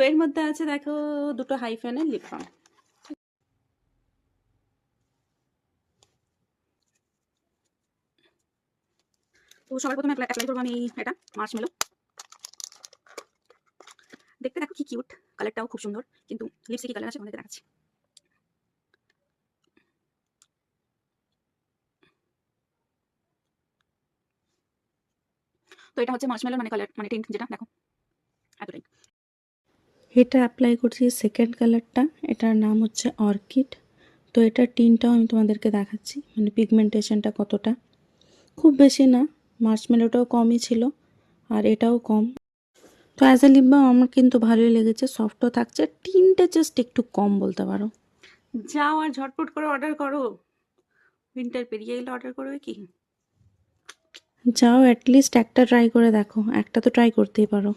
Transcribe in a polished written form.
এর মধ্যে আছে দেখো দুটো হাইফেনের লিপ বাম। তো সবার প্রথমে অ্যাপ্লাই করবো আমি এটা মার্শমেলো। দেখতে দেখো কি কিউট, কালারটাও খুব সুন্দর, কিন্তু লিপস্টিক কালার আছে, অনেকে দেখাচ্ছি। তো এটা হচ্ছে মার্শমেলো মানে কালার মানে টিন্ট, যেটা দেখো এতটাই। এটা অ্যাপ্লাই করছি সেকেন্ড কালারটা, এটার নাম হচ্ছে অর্কিড। তো এটার টিনটাও আমি তোমাদেরকে দেখাচ্ছি, মানে পিগমেন্টেশনটা কতটা, খুব বেশি না, মার্শমেলোটাও কমই ছিল আর এটাও কম। তো অ্যাজ এ লিপ বাম আমার কিন্তু ভালোই লেগেছে, সফটও থাকছে, টিনটা জাস্ট একটু কম বলতে পারো। যাও আর ঝটপট করে অর্ডার করো, উইন্টার পেরিয়ে গেলে অর্ডার করবে কি। যাও অ্যাটলিস্ট একটা ট্রাই করে দেখো, একটা তো ট্রাই করতেই পারো।